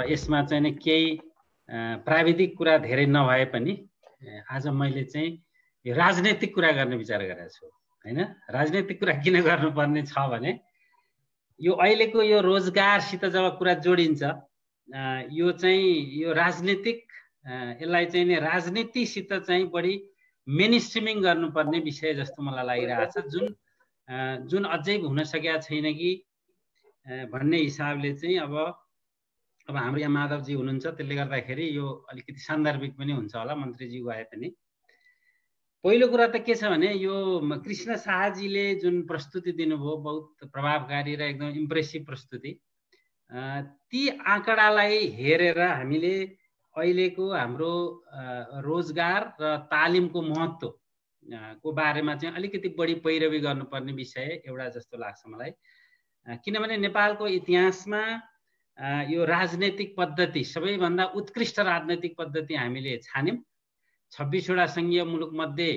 यसमा चाहिँ नि केही प्राविधिक कुरा धेरै नभए पनि आज मैले चाहिँ यो राजनैतिक कुरा गर्ने विचार गरेको छु हैन। राजनैतिक कुरा किन गर्नुपर्ने छ भने यो अहिलेको यो रोजगारसित जब कुरा जोडिन्छ यो चाहिँ यो राजनीतिक यसलाई चाहिँ नि राजनीतिसित चाहिँ बढी मेनस्ट्रिमिङ गर्नुपर्ने विषय जस्तो मलाई लागिरहेछ, जुन अझै हुन सकेका छैन कि भन्ने हिसाबले चाहिँ अब हाम्रो यहाँ माधवजी हुनुहुन्छ, त्यसले गर्दाखेरि यो अलिकति सान्दर्भिक पनि हुन्छ होला मन्त्रीजी गए पनि। पहिलो कुरा त के छ भने यो कृष्ण शाहजीले जुन प्रस्तुति दिनुभयो बहुत प्रभावकारी र एकदम इम्प्रेसिभ प्रस्तुति, ती आँकडालाई हेरेर हामीले अहिलेको हाम्रो रोजगार र तालिमको महत्त्व को बारेमा चाहिँ अलिकति बढी पैरवी गर्नुपर्ने विषय एउटा जस्तो लाग्छ मलाई। किनभने नेपालको इतिहासमा यो राजनैतिक पद्धति सबैभन्दा उत्कृष्ट राजनैतिक पद्धति हामीले छान्यौं। 26 वटा संघीय मुलुक मध्ये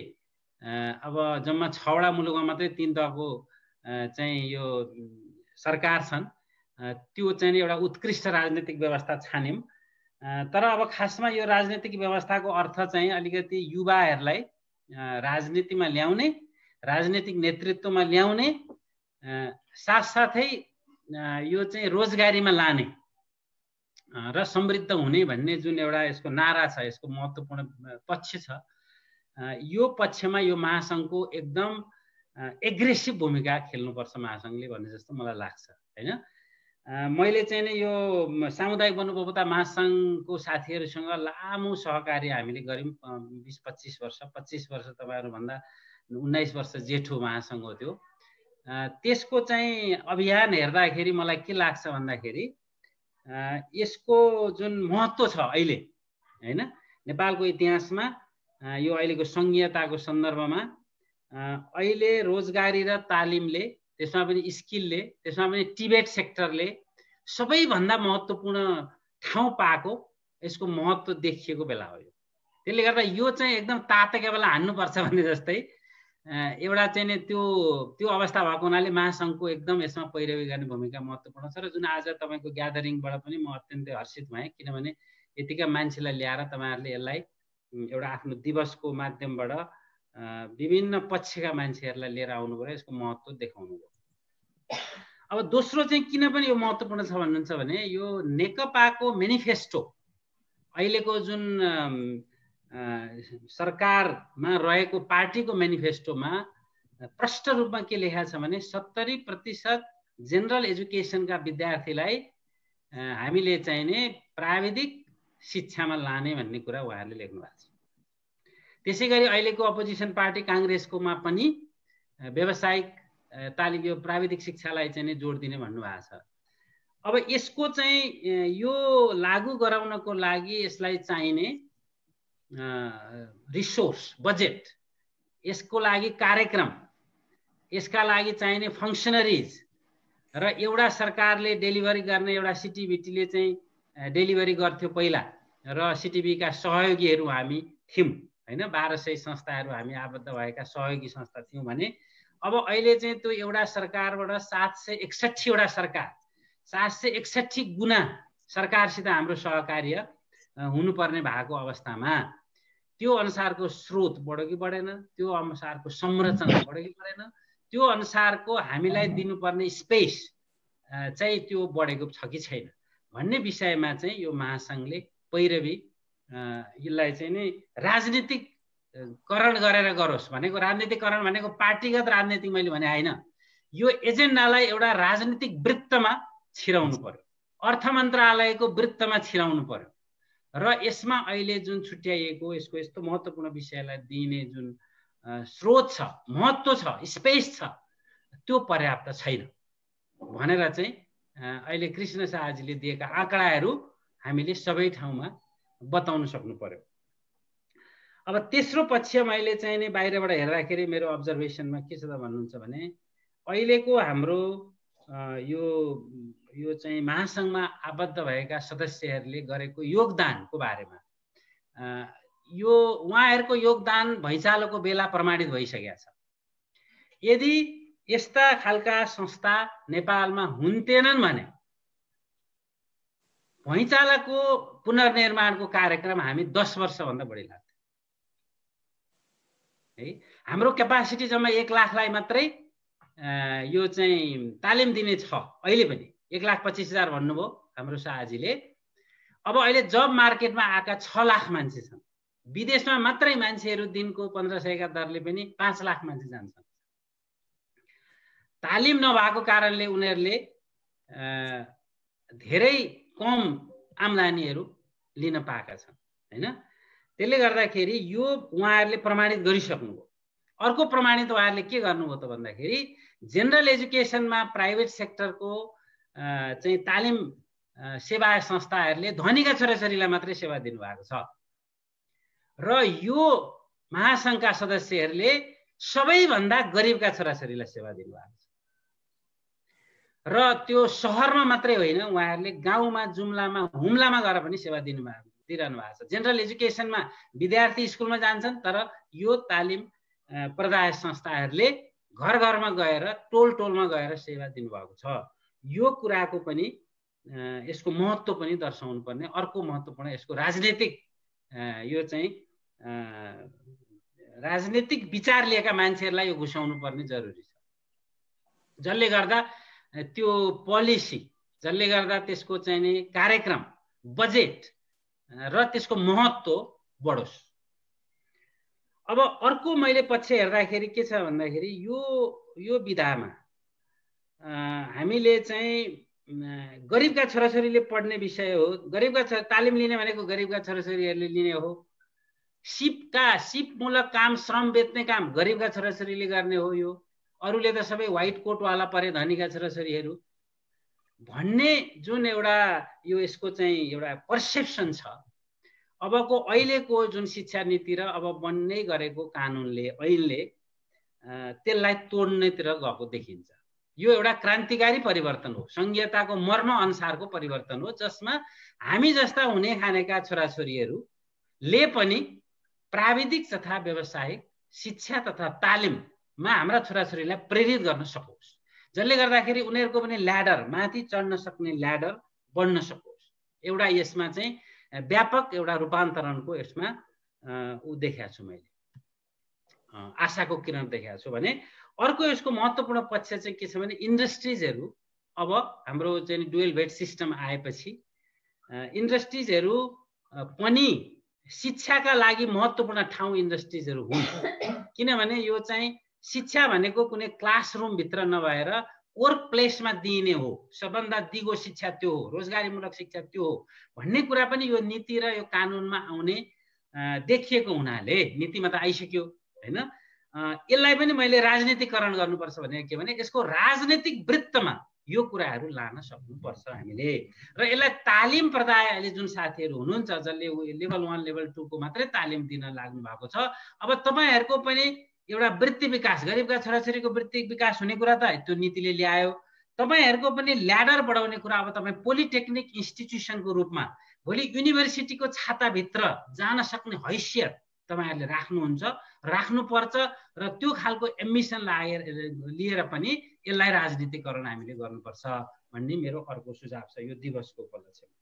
अब जम्मा 6 वटा मुलुकमा मात्रै 3 तहको चाहिँ यो सरकार छन्। त्यो चाहिँ एउटा उत्कृष्ट राजनीतिक व्यवस्था छान्यौं। तर अब खासमा यो राजनीतिक व्यवस्थाको अर्थ चाहिँ अलिकति युवाहरूलाई राजनीतिमा ल्याउने, राजनीतिक नेतृत्वमा ल्याउने, साथसाथै यो चाहिँ रोजगारीमा लाने र समृद्ध हुने भन्ने जुन एउटा यसको नारा छ, यसको महत्त्वपूर्ण पक्ष छ, यो पक्षमा यो महासंघको एकदम एग्रेसिभ भूमिका खेल्नुपर्छ महासंघले भन्ने जस्तो मलाई लाग्छ हैन। मैले चाहिँ नि यो सामुदायिक वनोपभोक्ता महासंघको साथीहरूसँग लामो सहकार्य हामीले गर्यौं। 20-25 वर्ष, 25 वर्ष तपाईहरुभन्दा 19 वर्ष जेठो महासंघ हो त्यो। त्यसको चाहिँ अभियान हेर्दाखेरि मलाई के लाग्छ भन्दाखेरि यसको जुन महत्त्व छ अहिले हैन नेपालको इतिहासमा, यो अहिलेको संघीयताको सन्दर्भमा अहिले रोजगारी र तालिमले, त्यसमा पनि स्किलले, त्यसमा पनि टिबेट सेक्टरले सबैभन्दा महत्त्वपूर्ण ठाउँ पाएको, यसको महत्त्व देखिएको बेला हो। त्यसले गर्दा यो चाहिँ एकदम तातेका बेला हान्नुपर्छ भन्ने जस्तै एउटा चाहिँ नि त्यो अवस्था भएको हुनाले महासंघको एकदम यसमा पैरवी गर्ने भूमिका महत्त्वपूर्ण छ। र जुन आज तपाईको ग्यादरिङबाट पनि म अत्यन्तै हर्षित भएँ, किनभने यतिका मान्छेलाई ल्याएर तपाईहरुले यसलाई एउटा आफ्नो दिवसको माध्यमबाट विभिन्न पक्षका मान्छेहरूलाई लिएर आउनुभयो, यसको महत्त्व देखाउनु भयो। अब दोस्रो चाहिँ किन पनि यो महत्त्वपूर्ण छ भन्नुहुन्छ भने यो नेकपाको मेनिफेस्टो, अहिलेको जुन सरकारमा रहेको पार्टीको मेनिफेस्टोमा प्रष्ट रूपमा के लेखा छ भने 70% जेनरल एजुकेसनका विद्यार्थीलाई हामीले चाहिने प्राविधिक शिक्षामा लाने भन्ने कुरा उहाँहरूले लेख्नु भएको छ। त्यसैगरी अहिलेको अपोजिसन पार्टी कांग्रेसकोमा पनि व्यावसायिक तालिम यो प्राविधिक शिक्षालाई चाहिँ जोड दिने भन्नुभएको छ। अब यसको चाहिँ यो लागू गराउनको लागि यसलाई चाहिने रिसोर्स, बजेट, यसको लागि कार्यक्रम, यसका लागि चाहिने फंक्सनरिज र एउटा सरकारले डेलिभरी गर्ने एउटा सिटिभिटीले चाहिँ डेलिभरी गर्थ्यो पहिला, र सिटिभीका सहयोगीहरू हामी थियौं हैन। 1200 संस्थाहरू हामी आबद्ध भएका सहयोगी संस्था थियौं भने अब अहिले चाहिँ त्यो एउटा सरकारबाट 761 वटा सरकार, 761 गुना सरकारसित हाम्रो सहकार्य हुनुपर्ने भएको अवस्थामा त्यो अनुसारको स्रोत बढ्यो कि बढेन, त्यो अनुसारको संरचना बढ्यो कि बढेन, त्यो अनुसारको हामीलाई दिनुपर्ने स्पेस चाहिँ त्यो बढेको छ कि छैन भन्ने विषयमा चाहिँ यो महासंघले पैरवी यसलाई चाहिँ नि राजनीतिकरण गरेर गरोस् भनेको। राजनीतिकरण भनेको पार्टीगत राजनीति मैले भने हैन, यो एजेन्डालाई एउटा राजनीतिक वृत्तमा छिराउनु पर्यो, अर्थ मन्त्रालयको वृत्तमा छिराउनु पर्यो र यसमा अहिले जुन छुट्याइएको यसको यस्तो महत्त्वपूर्ण विषयलाई दिने जुन स्रोत छ, महत्त्व छ, स्पेस छ, त्यो पर्याप्त छैन भनेर चाहिँ अहिले कृष्ण शाहजीले दिएका आँकडाहरू हामीले सबै ठाउँमा बताउन सक्नु पर्यो। अब तेस्रो पक्ष मैले चाहिँ नि बाहिरबाट हेर्दाखेरि मेरो अब्जर्भेसनमा के छ त भन्नुहुन्छ भने अहिलेको हाम्रो यो चाहिँ महासंघमा आबद्ध भएका सदस्यहरूले गरेको योगदानको बारेमा यो उहाँहरूको योगदान भैँचालोको बेला प्रमाणित भइसकेको छ। यदि यस्ता खालका संस्था नेपालमा हुन्थेनन् भने भुइँचालोको पुनर्निर्माणको कार्यक्रम हामी 10 वर्षभन्दा बढी लाग्थ्यो है। हाम्रो क्यापासिटी जम्मा 1 लाखलाई मात्रै यो चाहिँ तालिम दिने छ। अहिले पनि 1,25,000 भन्नुभयो हाम्रो शाहजीले। अब अहिले जब मार्केटमा आएका 6 लाख मान्छे छन्। विदेशमा मात्रै मान्छेहरू दिनको 1500 का दरले पनि 5 लाख मान्छे जान्छन्। तालिम नभएको कारणले उनीहरूले धेरै कम आम्दानीहरू लिन पाएका छन् हैन। त्यसले गर्दाखेरि यो उहाँहरूले प्रमाणित गरिसक्नुभयो। अर्को प्रमाणित उहाँहरूले के गर्नुभयो त भन्दाखेरि जेनरल एजुकेसनमा प्राइभेट सेक्टरको चाहिँ तालिम सेवा संस्थाहरूले धनीका छोराछोरीलाई मात्रै सेवा दिनुभएको छ र यो महासङ्घका सदस्यहरूले सबैभन्दा गरिबका छोराछोरीलाई सेवा दिनुभएको छ। र त्यो सहरमा मात्रै होइन, उहाँहरूले गाउँमा, जुम्लामा, हुम्लामा गएर पनि सेवा दिइरहनु भएको छ। जेनरल एजुकेसनमा विद्यार्थी स्कुलमा जान्छन्, तर यो तालिम प्रदायक संस्थाहरूले घर घरमा गएर, टोल टोलमा गएर सेवा दिनुभएको छ। यो कुराको पनि यसको महत्त्व पनि दर्शाउनु पर्ने। अर्को महत्त्वपूर्ण यसको राजनीतिक यो चाहिँ राजनीतिक विचार लिएका मान्छेहरूलाई यो घुसाउनु पर्ने जरुरी छ। जसले गर्दा त्यो पोलिसी, जसले गर्दा त्यसको चाहिँ नि कार्यक्रम, बजेट र त्यसको महत्त्व बढोस्। अब अर्को मैले पक्ष हेर्दाखेरि के छ भन्दाखेरि यो विधामा हामीले चाहिँ गरिबका छोराछोरीले पढ्ने विषय हो। गरिबका तालिम लिने भनेको गरिबका छोराछोरीहरूले लिने हो। सिपमूलक काम, श्रम बेच्ने काम गरिबका छोराछोरीले गर्ने हो। यो अरूले त सबै व्हाइट कोटवाला परे, धनीका छोराछोरीहरू भन्ने जुन एउटा यो यसको चाहिँ एउटा पर्सेप्सन छ। अबको अहिलेको जुन शिक्षा नीति र अब बन्ने गरेको कानुनले, ऐनले त्यसलाई तोड्नेतिर गएको देखिन्छ। यो एउटा क्रान्तिकारी परिवर्तन हो, संघीयताको मर्म अनुसारको परिवर्तन हो, जसमा हामी जस्ता हुने खानेका छोराछोरीहरूले पनि प्राविधिक तथा व्यावसायिक शिक्षा तथा तालिममा हाम्रा छोराछोरीलाई प्रेरित गर्न सकोस्, जसले गर्दाखेरि उनीहरूको पनि ल्याडर, माथि चढ्न सक्ने ल्याडर बढ्न सकोस्। एउटा यसमा चाहिँ व्यापक एउटा रूपान्तरणको यसमा देखाएको छु मैले, आशाको किरण देखाएको छु भने। अर्को यसको महत्त्वपूर्ण पक्ष चाहिँ के छ भने इन्डस्ट्रिजहरू अब हाम्रो चाहिँ डुअल भेट सिस्टम आएपछि इन्डस्ट्रिजहरू पनि शिक्षाका लागि महत्त्वपूर्ण ठाउँ इन्डस्ट्रिजहरू हुन्। किनभने यो चाहिँ शिक्षा भनेको कुनै क्लासरुमभित्र नभएर वर्क प्लेसमा दिइने हो। सबभन्दा दिगो शिक्षा त्यो हो, रोजगारीमूलक शिक्षा त्यो हो भन्ने कुरा पनि यो नीति र यो कानुनमा आउने देखिएको हुनाले, नीतिमा त आइसक्यो हैन, यसलाई पनि मैले राजनीतिकरण गर्नुपर्छ भने के भने यसको राजनीतिक वृत्तमा यो कुराहरू लान सक्नुपर्छ हामीले। र यसलाई तालिम प्रदाय अहिले जुन साथीहरू हुनुहुन्छ जसले लेभल 1 लेभल 2 को मात्रै तालिम दिन लाग्नु भएको छ, अब तपाईहरुको पनि एउटा वृत्ति विकास, गरिबका छोराछोरीको वृत्ति विकास हुने कुरा त त्यो नीतिले ल्यायो। तपाईहरुको पनि ल्याडर बढाउने कुरा अब तपाई पोलिटेक्निक इन्स्टिट्युसनको रूपमा भोलि युनिभर्सिटीको छाताभित्र जान सक्ने हैसियत तपाईहरुले राख्नुहुन्छ, राख्नुपर्छ। र त्यो खालको एम्बिसन लिएर पनि यसलाई राजनीतिकरण हामीले गर्नुपर्छ भन्ने मेरो अर्को सुझाव छ यो दिवसको उपलक्ष्यमा।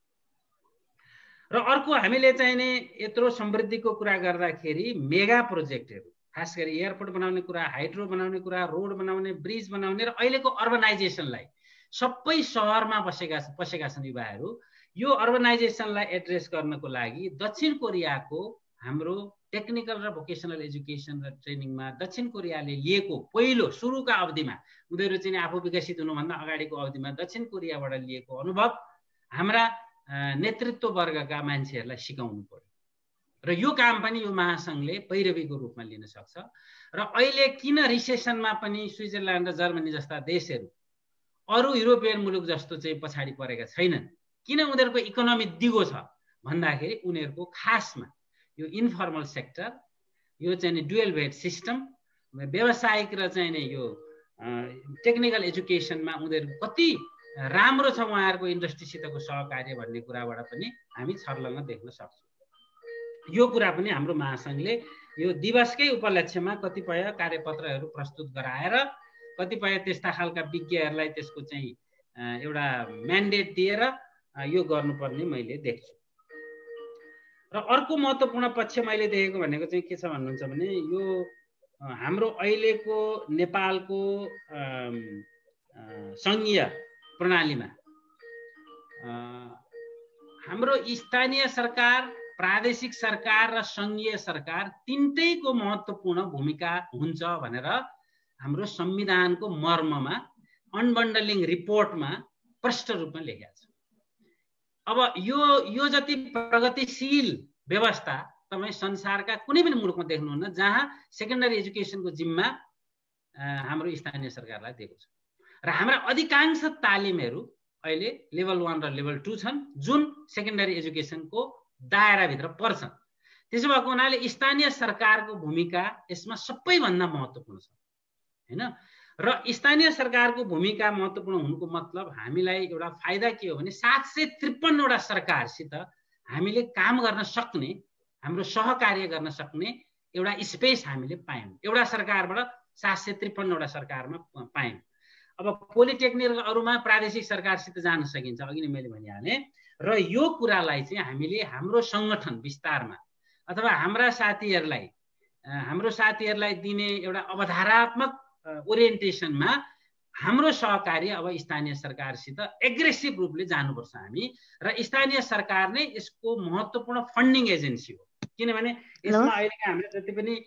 र अर्को हामीले चाहिँ नि यत्रो समृद्धिको कुरा गर्दाखेरि मेगा प्रोजेक्टहरू, खास गरी एयरपोर्ट बनाउने कुरा, हाइड्रो बनाउने कुरा, रोड बनाउने, ब्रिज बनाउने र अहिलेको अर्बनाइजेसनलाई, सबै शहरमा बसेका छन् युवाहरू। यो अर्बनाइजेसनलाई एड्रेस गर्नको लागि दक्षिण कोरियाको हाम्रो टेक्निकल र भोकेसनल एजुकेसन र ट्रेनिङमा दक्षिण कोरियाले लिएको पहिलो सुरुका अवधिमा, उनीहरू चाहिँ आफू विकसित हुनुभन्दा अगाडिको अवधिमा दक्षिण कोरियाबाट लिएको अनुभव हाम्रा नेतृत्व वर्गका मान्छेहरूलाई सिकाउनु पर्यो। र यो काम पनि यो महासङ्घले पैरवीको रूपमा लिन सक्छ। र अहिले किन रिसेसनमा पनि स्विजरल्यान्ड र जर्मनी जस्ता देशहरू अरू युरोपियन मुलुक जस्तो चाहिँ पछाडि परेका छैनन्, किन उनीहरूको इकोनोमी दिगो छ भन्दाखेरि उनीहरूको खासमा यो इन्फर्मल सेक्टर, यो चाहिँ डुअल भेट सिस्टम, व्यावसायिक र चाहिँ यो टेक्निकल एजुकेसनमा उनीहरू कति राम्रो छ उहाँहरूको इन्डस्ट्रीसितको सहकार्य भन्ने कुराबाट पनि हामी छर्लङ्ग देख्न सक्छौँ। यो कुरा पनि हाम्रो महासङ्घले यो दिवसकै उपलक्ष्यमा कतिपय कार्यपत्रहरू प्रस्तुत गराएर कतिपय त्यस्ता खालका विज्ञहरूलाई त्यसको चाहिँ एउटा म्यान्डेट दिएर यो गर्नुपर्ने मैले देख्छु। र अर्को महत्त्वपूर्ण पक्ष मैले देखेको भनेको चाहिँ के छ भन्नुहुन्छ भने यो हाम्रो अहिलेको नेपालको सङ्घीय प्रणालीमा हाम्रो स्थानीय सरकार, प्रादेशिक सरकार र सङ्घीय सरकार तीनटैको महत्त्वपूर्ण भूमिका हुन्छ भनेर हाम्रो संविधानको मर्ममा अनबन्डलिङ रिपोर्टमा प्रष्ट रूपमा लेखेको छ। अब यो जति प्रगतिशील व्यवस्था तपाईँ संसारका कुनै पनि मुलुकमा देख्नुहुन्न जहाँ सेकेन्डरी एजुकेसनको जिम्मा हाम्रो स्थानीय सरकारलाई दिएको छ। र हाम्रा अधिकांश तालिमहरू अहिले लेभल 1 र लेभल 2 छन् जुन सेकेन्डरी एजुकेसनको दायराभित्र पर्छन्। त्यसो भएको हुनाले स्थानीय सरकारको भूमिका यसमा सबैभन्दा महत्त्वपूर्ण छ हैन। र स्थानीय सरकारको भूमिका महत्त्वपूर्ण हुनुको मतलब हामीलाई एउटा फाइदा के हो भने 753 वटा सरकारसित हामीले काम गर्न सक्ने, हाम्रो सहकार्य गर्न सक्ने एउटा स्पेस हामीले पायौँ। एउटा सरकारबाट 753 वटा सरकारमा पायौँ। अब पोलिटेक्निक अरूमा प्रादेशिक सरकारसित जान सकिन्छ, अघि नै मैले भनिहालेँ। र यो कुरालाई चाहिँ हामीले हाम्रो सङ्गठन विस्तारमा अथवा हाम्रा साथीहरूलाई दिने एउटा अवधारणात्मक ओरिएन्टेसनमा हाम्रो सहकार्य अब स्थानीय सरकारसित एग्रेसिभ रूपले जानुपर्छ हामी। र स्थानीय सरकार नै यसको महत्त्वपूर्ण फन्डिङ एजेन्सी हो। किनभने यसमा अहिलेका हाम्रो जति पनि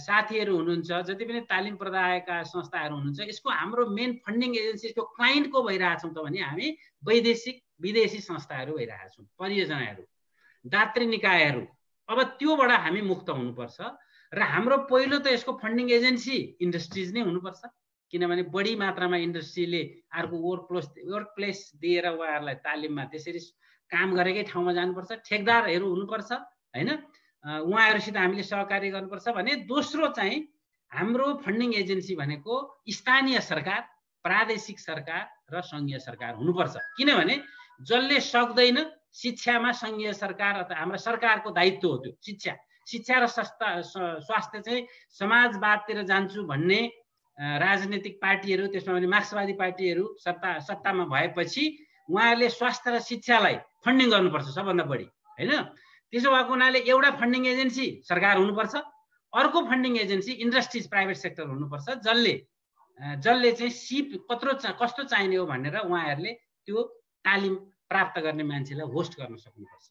साथीहरू हुनुहुन्छ, जति पनि तालिम प्रदायका संस्थाहरू हुनुहुन्छ, यसको हाम्रो मेन फन्डिङ एजेन्सी, यसको क्लाइन्ट को भइरहेछौँ त भने हामी विदेशी संस्थाहरू भइरहेका छौँ, परियोजनाहरू, दात्री निकायहरू। अब त्योबाट हामी मुक्त हुनुपर्छ। र हाम्रो पहिलो त यसको फन्डिङ एजेन्सी इन्डस्ट्रिज नै हुनुपर्छ। किनभने बढी मात्रामा इन्डस्ट्रीले अर्को वर्क प्लेस दिएर उहाँहरूलाई तालिममा त्यसरी काम गरेकै ठाउँमा जानुपर्छ, ठेकदारहरू हुनुपर्छ हैन, उहाँहरूसित हामीले सहकार्य गर्नुपर्छ भने। दोस्रो चाहिँ हाम्रो फन्डिङ एजेन्सी भनेको स्थानीय सरकार, प्रादेशिक सरकार र सङ्घीय सरकार हुनुपर्छ। किनभने जसले सक्दैन शिक्षामा सङ्घीय सरकार अथवा हाम्रो सरकारको दायित्व हो त्यो शिक्षा र स्वास्थ्य चाहिँ समाजवादतिर जान्छु भन्ने राजनीतिक पार्टीहरू, त्यसमा पनि मार्क्सवादी पार्टीहरू सत्तामा भएपछि उहाँहरूले स्वास्थ्य र शिक्षालाई फन्डिङ गर्नुपर्छ सबभन्दा बढी हैन। त्यसो भएको हुनाले एउटा फन्डिङ एजेन्सी सरकार हुनुपर्छ, अर्को funding agency industries, private sector हुनुपर्छ, जसले चाहिँ कस्तो चाहिने हो भनेर उहाँहरूले त्यो तालिम प्राप्त गर्ने मान्छेलाई होस्ट गर्न सक्नुपर्छ।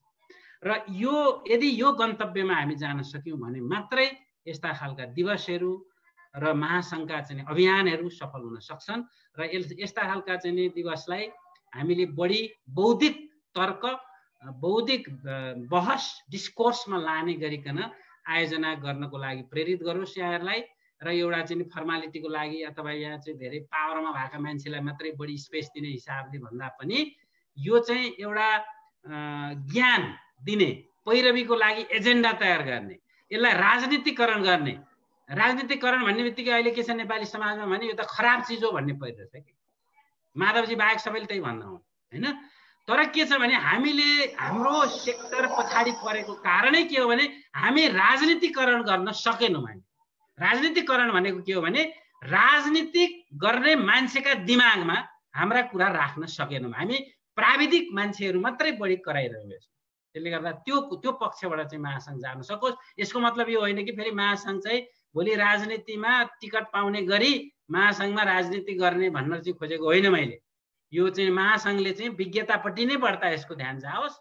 र यदि यो गन्तव्यमा हामी जान सक्यौँ भने मात्रै यस्ता खालका दिवसहरू र महासङ्घका चाहिँ अभियानहरू सफल हुन सक्छन्। र यस्ता खालका चाहिँ दिवसलाई हामीले बढी बौद्धिक तर्क, बौद्धिक बहस, डिस्कोर्समा लाने गरिकन आयोजना गर्नको लागि प्रेरित गरोस् यहाँहरूलाई। र एउटा चाहिँ फर्मालिटीको लागि अथवा यहाँ चाहिँ धेरै पावरमा भएका मान्छेलाई मात्रै बढी स्पेस दिने हिसाबले भन्दा पनि यो चाहिँ एउटा ज्ञान दिने, पैरवीको लागि एजेन्डा तयार गर्ने, यसलाई राजनीतिकरण गर्ने। राजनीतिकरण भन्ने बित्तिकै अहिले के छ नेपाली समाजमा भने यो त खराब चिज हो भन्ने परिरहेछ कि माधवजी बाहेक सबैले त्यही भन्दा हुन् हैन। तर के छ भने हामीले हाम्रो सेक्टर पछाडि परेको कारणै के हो भने हामी राजनीतिकरण गर्न सकेनौँ। हामी राजनीतिकरण भनेको के हो भने राजनीतिक गर्ने मान्छेका दिमागमा हाम्रा कुरा राख्न सकेनौँ। हामी प्राविधिक मान्छेहरू मात्रै बढी कराइरहेको छौँ। त्यसले गर्दा त्यो पक्षबाट चाहिँ महासङ्घ जान सकोस्। यसको मतलब यो होइन कि फेरि महासङ्घ चाहिँ भोलि राजनीतिमा टिकट पाउने गरी महासङ्घमा राजनीति गर्ने भन्न चाहिँ खोजेको होइन मैले। यो चाहिँ महासङ्घले चाहिँ विज्ञतापट्टि नै बढ्ता यसको ध्यान जाओस्।